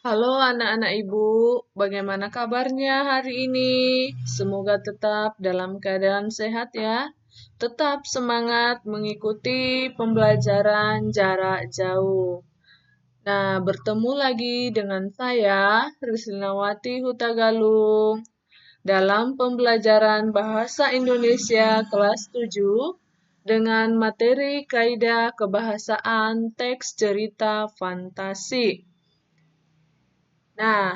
Halo anak-anak ibu, bagaimana kabarnya hari ini? Semoga tetap dalam keadaan sehat ya. Tetap semangat mengikuti pembelajaran jarak jauh. Nah, bertemu lagi dengan saya, Rislinawati Hutagalung, dalam pembelajaran Bahasa Indonesia kelas 7 dengan materi kaidah kebahasaan teks cerita fantasi. Nah,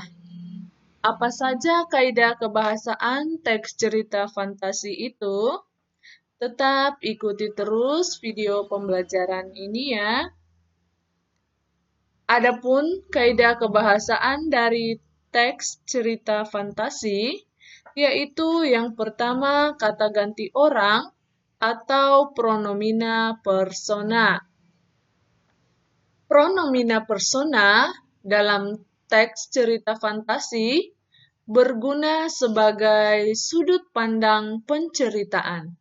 apa saja kaidah kebahasaan teks cerita fantasi itu? Tetap ikuti terus video pembelajaran ini ya. Adapun kaidah kebahasaan dari teks cerita fantasi, yaitu yang pertama kata ganti orang atau pronomina persona. Pronomina persona dalam teks cerita fantasi berguna sebagai sudut pandang penceritaan.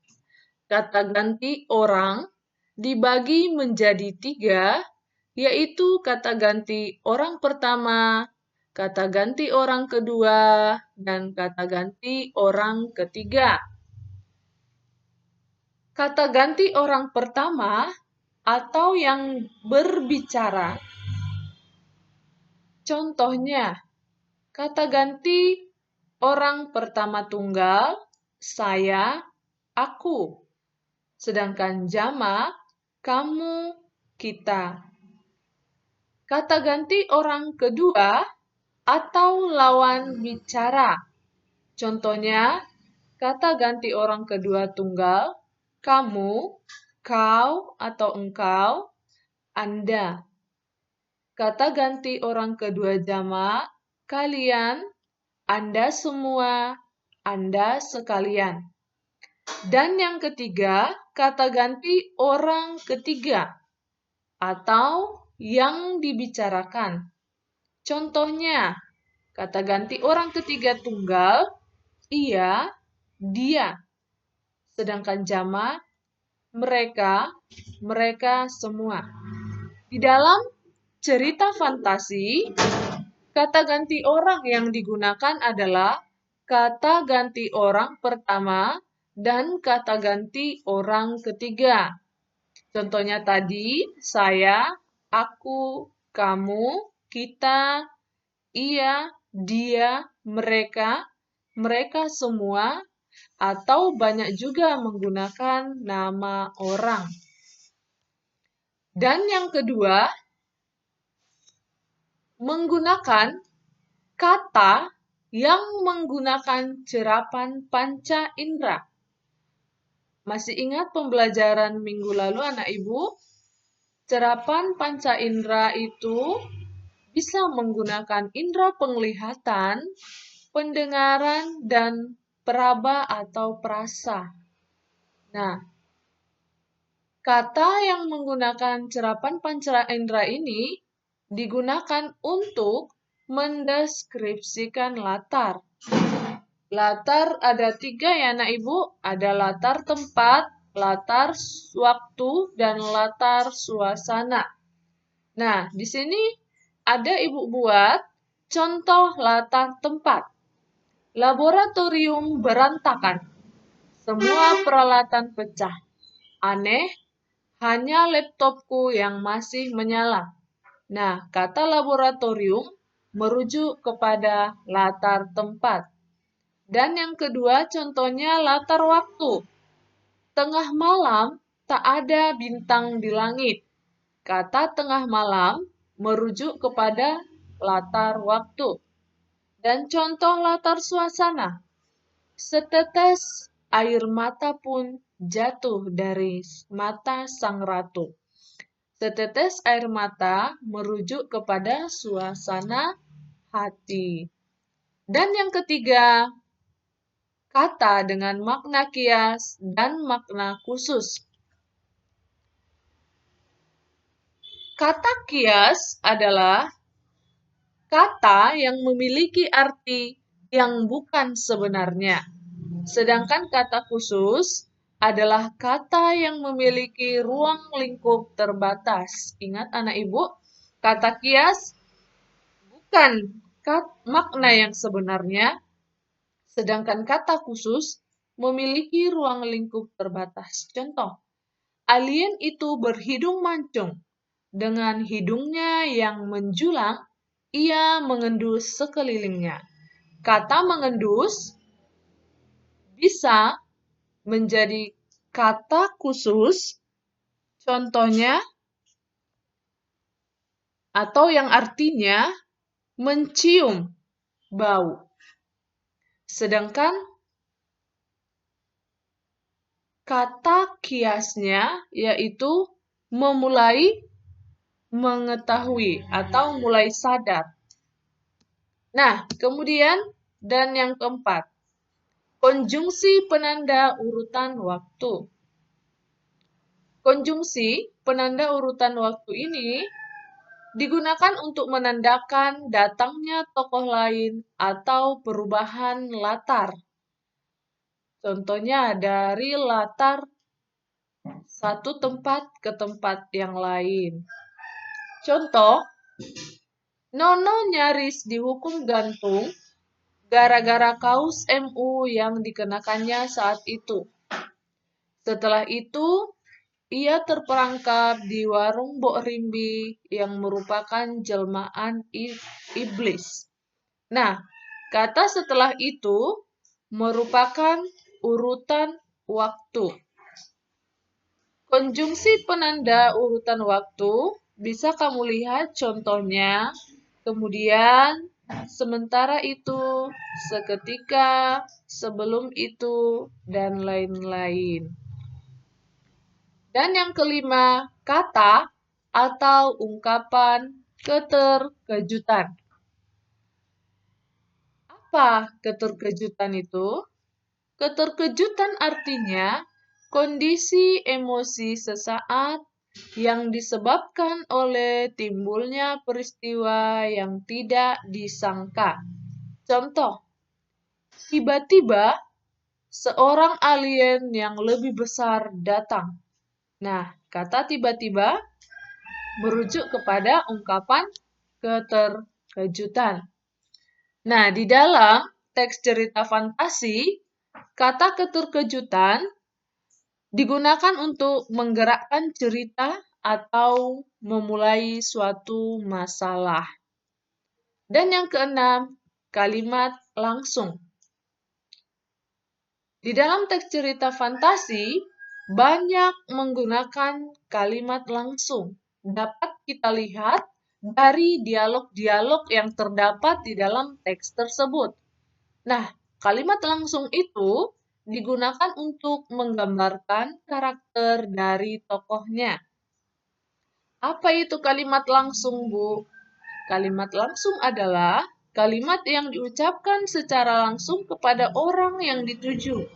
Kata ganti orang dibagi menjadi 3, yaitu kata ganti orang pertama, kata ganti orang kedua, dan kata ganti orang ketiga. Kata ganti orang pertama atau yang berbicara. Contohnya, kata ganti orang pertama tunggal, saya, aku. Sedangkan jamak, kamu, kita. Kata ganti orang kedua atau lawan bicara. Contohnya, kata ganti orang kedua tunggal, kamu, kau atau engkau, Anda. Kata ganti orang kedua jamak, kalian, Anda semua, Anda sekalian. Dan yang ketiga, kata ganti orang ketiga atau yang dibicarakan. Contohnya, kata ganti orang ketiga tunggal, ia, dia. Sedangkan jamak, mereka, mereka semua. Di dalam cerita fantasi, kata ganti orang yang digunakan adalah kata ganti orang pertama dan kata ganti orang ketiga. Contohnya tadi, saya, aku, kamu, kita, ia, dia, mereka, mereka semua, atau banyak juga menggunakan nama orang. Dan yang kedua, menggunakan kata yang menggunakan cerapan panca indera. Masih ingat pembelajaran minggu lalu anak ibu? Cerapan panca indera itu bisa menggunakan indera penglihatan, pendengaran, dan peraba atau perasa. Nah, kata yang menggunakan cerapan panca indera ini digunakan untuk mendeskripsikan latar. Latar ada 3 ya anak ibu, ada latar tempat, latar waktu, dan latar suasana. Nah, di sini ada ibu buat contoh latar tempat. Laboratorium berantakan. Semua peralatan pecah. Aneh, hanya laptopku yang masih menyala. Nah, kata laboratorium merujuk kepada latar tempat. Dan yang kedua contohnya latar waktu. Tengah malam tak ada bintang di langit. Kata tengah malam merujuk kepada latar waktu. Dan contoh latar suasana. Setetes air mata pun jatuh dari mata sang ratu. Setetes air mata merujuk kepada suasana hati. Dan yang ketiga, kata dengan makna kias dan makna khusus. Kata kias adalah kata yang memiliki arti yang bukan sebenarnya. Sedangkan kata khusus adalah kata yang memiliki ruang lingkup terbatas. Ingat anak ibu, kata kias bukan makna yang sebenarnya, sedangkan kata khusus memiliki ruang lingkup terbatas. Contoh, alien itu berhidung mancung. Dengan hidungnya yang menjulang, ia mengendus sekelilingnya. Kata mengendus bisa menjadi kata khusus, contohnya, atau yang artinya mencium bau. Sedangkan kata kiasnya yaitu memulai mengetahui atau mulai sadar. Nah, kemudian dan yang keempat, konjungsi penanda urutan waktu. Konjungsi penanda urutan waktu ini digunakan untuk menandakan datangnya tokoh lain atau perubahan latar. Contohnya dari latar satu tempat ke tempat yang lain. Contoh, Nono nyaris dihukum gantung gara-gara kaos MU yang dikenakannya saat itu. Setelah itu, ia terperangkap di warung Mbok Rimbi yang merupakan jelmaan iblis. Nah, kata setelah itu merupakan urutan waktu. Konjungsi penanda urutan waktu bisa kamu lihat contohnya, kemudian, sementara itu, seketika, sebelum itu, dan lain-lain. Dan yang kelima, kata atau ungkapan keterkejutan. Apa keterkejutan itu? Keterkejutan artinya kondisi emosi sesaat yang disebabkan oleh timbulnya peristiwa yang tidak disangka. Contoh, tiba-tiba seorang alien yang lebih besar datang. Nah, kata tiba-tiba merujuk kepada ungkapan keterkejutan. Nah, di dalam teks cerita fantasi, kata keterkejutan digunakan untuk menggerakkan cerita atau memulai suatu masalah. Dan yang keenam, kalimat langsung. Di dalam teks cerita fantasi, banyak menggunakan kalimat langsung. Dapat kita lihat dari dialog-dialog yang terdapat di dalam teks tersebut. Nah, kalimat langsung itu digunakan untuk menggambarkan karakter dari tokohnya. Apa itu kalimat langsung, Bu? Kalimat langsung adalah kalimat yang diucapkan secara langsung kepada orang yang dituju.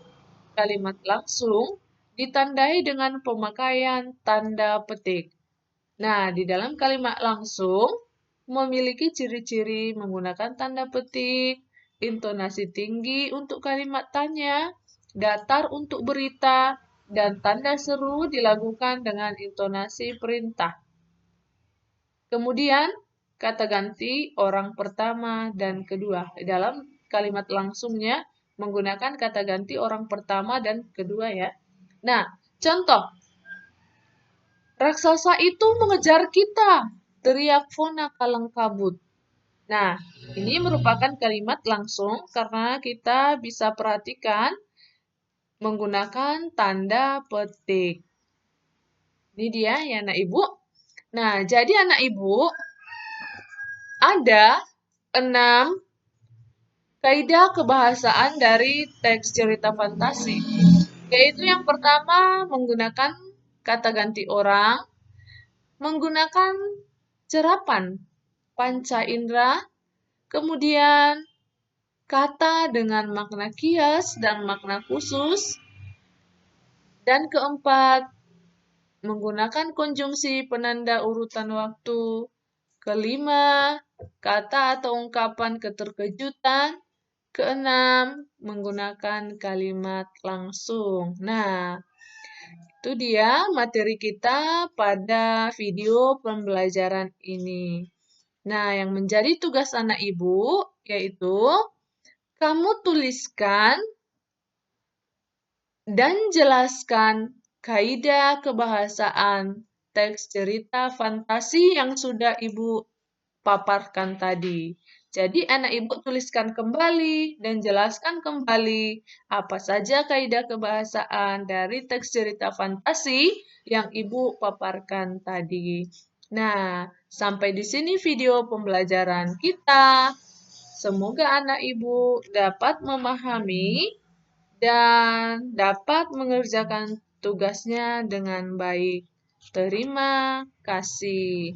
Kalimat langsung ditandai dengan pemakaian tanda petik. Nah, di dalam kalimat langsung memiliki ciri-ciri menggunakan tanda petik, intonasi tinggi untuk kalimat tanya, datar untuk berita, dan tanda seru dilakukan dengan intonasi perintah. Kemudian, kata ganti orang pertama dan kedua. Dalam kalimat langsungnya menggunakan kata ganti orang pertama dan kedua ya. Nah, contoh. Raksasa itu mengejar kita, teriak Fona Kalangkabut. Nah, ini merupakan kalimat langsung karena kita bisa perhatikan menggunakan tanda petik. Ini dia ya anak ibu. Nah, jadi anak ibu, ada 6 kaidah kebahasaan dari teks cerita fantasi. Yaitu yang pertama menggunakan kata ganti orang, menggunakan cerapan panca indera, kemudian kata dengan makna kias dan makna khusus, dan keempat, menggunakan konjungsi penanda urutan waktu, kelima, kata atau ungkapan keterkejutan, keenam, menggunakan kalimat langsung. Nah, itu dia materi kita pada video pembelajaran ini. Nah, yang menjadi tugas anak ibu yaitu kamu tuliskan dan jelaskan kaidah kebahasaan teks cerita fantasi yang sudah ibu paparkan tadi. Jadi anak ibu tuliskan kembali dan jelaskan kembali apa saja kaidah kebahasaan dari teks cerita fantasi yang ibu paparkan tadi. Nah, sampai di sini video pembelajaran kita. Semoga anak ibu dapat memahami dan dapat mengerjakan tugasnya dengan baik. Terima kasih.